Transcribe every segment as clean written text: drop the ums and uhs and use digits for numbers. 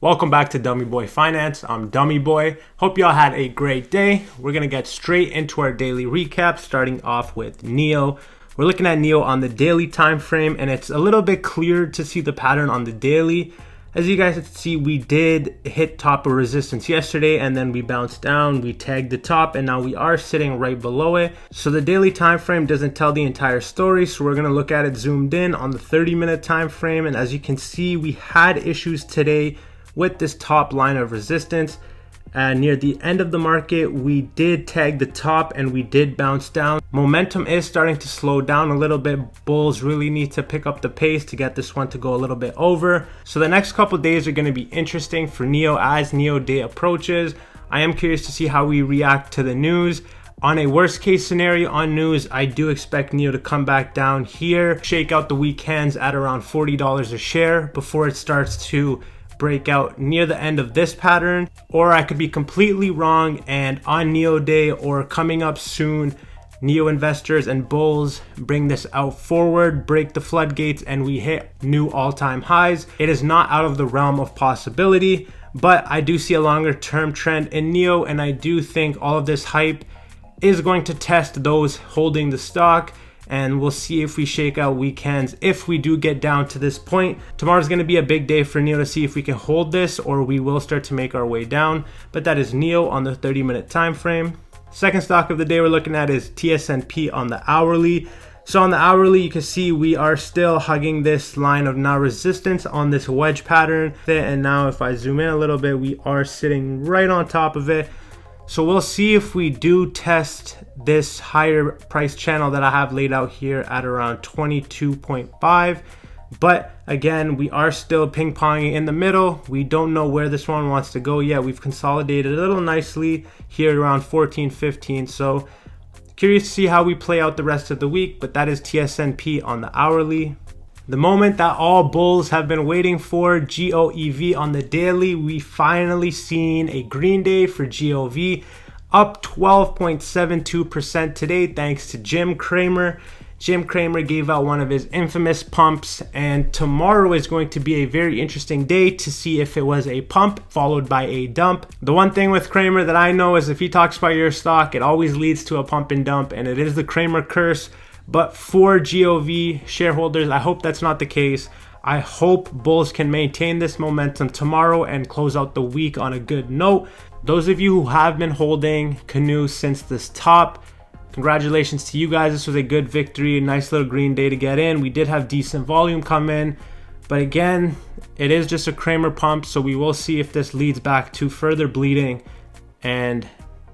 Welcome back to Dummy Boy Finance. I'm Dummy Boy. Hope y'all had a great day. We're going to get straight into our daily recap, starting off with NIO. We're looking at NIO on the daily time frame, and it's a little bit clearer to see the pattern on the daily. As you guys can see, we did hit top of resistance yesterday, and then we bounced down. We tagged the top, and now we are sitting right below it. So the daily time frame doesn't tell the entire story, so we're going to look at it zoomed in on the 30-minute time frame. And as you can see, we had issues today with this top line of resistance. Near the end of the market, we did tag the top and we did bounce down. Momentum is starting to slow down a little bit. Bulls really need to pick up the pace to get this one to go a little bit over. So the next couple days are going to be interesting for NIO as NIO day approaches. I am curious to see how we react to the news. On a worst case scenario on news, I do expect NIO to come back down here, shake out the weak hands at around $40 a share before it starts to break out near the end of this pattern. Or I could be completely wrong, and on NIO day or coming up soon, NIO investors and bulls bring this out forward, break the floodgates, and we hit new all-time highs. It is not out of the realm of possibility, but I do see a longer term trend in NIO, and I do think all of this hype is going to test those holding the stock. And we'll see if we shake out weak hands if we do get down to this point. Tomorrow's going to be a big day for NIO to see if we can hold this or we will start to make our way down. But that is NIO on the 30-minute time frame. Second stock of the day we're looking at is TSNP on the hourly. So on the hourly, you can see we are still hugging this line of now resistance on this wedge pattern. And now if I zoom in a little bit, we are sitting right on top of it. So we'll see if we do test this higher price channel that I have laid out here at around 22.5. But again, we are still ping-ponging in the middle. We don't know where this one wants to go yet. We've consolidated a little nicely here around 14.15. So curious to see how we play out the rest of the week, but that is TSNP on the hourly. The moment that all bulls have been waiting for, GOEV on the daily, we finally seen a green day for GOEV, up 12.72% today thanks to Jim Cramer. Jim Cramer gave out one of his infamous pumps, and tomorrow is going to be a very interesting day to see if it was a pump followed by a dump. The one thing with Cramer that I know is if he talks about your stock, it always leads to a pump and dump, and it is the Cramer curse. But for GOEV shareholders, I hope that's not the case. I hope bulls can maintain this momentum tomorrow and close out the week on a good note. Those of you who have been holding Canoo since this top, congratulations to you guys. This was a good victory, a nice little green day to get in. We did have decent volume come in, but again, it is just a Cramer pump, so we will see if this leads back to further bleeding. And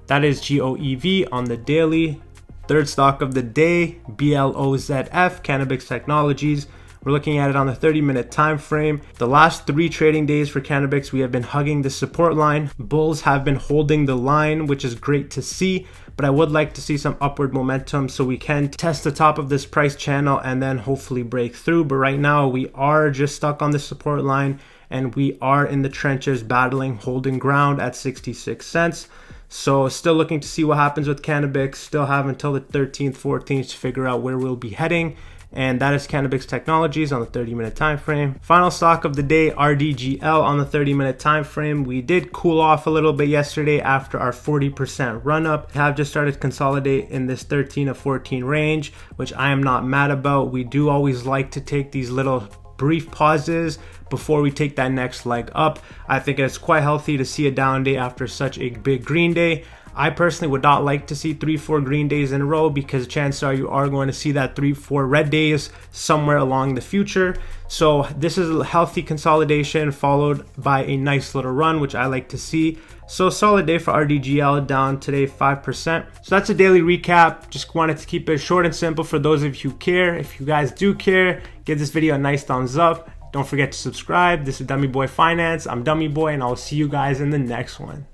that is GOEV on the daily. Third stock of the day, BLOZF, Cannabis Technologies. We're looking at it on the 30-minute time frame. The last 3 trading days for Cannabis, we have been hugging the support line. Bulls have been holding the line, which is great to see, but I would like to see some upward momentum so we can test the top of this price channel and then hopefully break through. But right now, we are just stuck on the support line and we are in the trenches battling, holding ground at 66 cents. So still looking to see what happens with Cannabis. Still have until the 13th, 14th to figure out where we'll be heading. And that is Cannabis Technologies on the 30-minute time frame. Final stock of the day, RDGL on the 30-minute time frame. We did cool off a little bit yesterday after our 40% run up. Have just started to consolidate in this 13 to 14 range, which I am not mad about. We do always like to take these little brief pauses before we take that next leg up. I think it's quite healthy to see a down day after such a big green day. I personally would not like to see 3-4 green days in a row because chances are you are going to see that 3-4 red days somewhere along the future. So this is a healthy consolidation followed by a nice little run, which I like to see. So solid day for RDGL, down today 5%. So that's a daily recap. Just wanted to keep it short and simple for those of you who care. If you guys do care, give this video a nice thumbs up. Don't forget to subscribe. This is Dummy Boy Finance. I'm Dummy Boy, and I'll see you guys in the next one.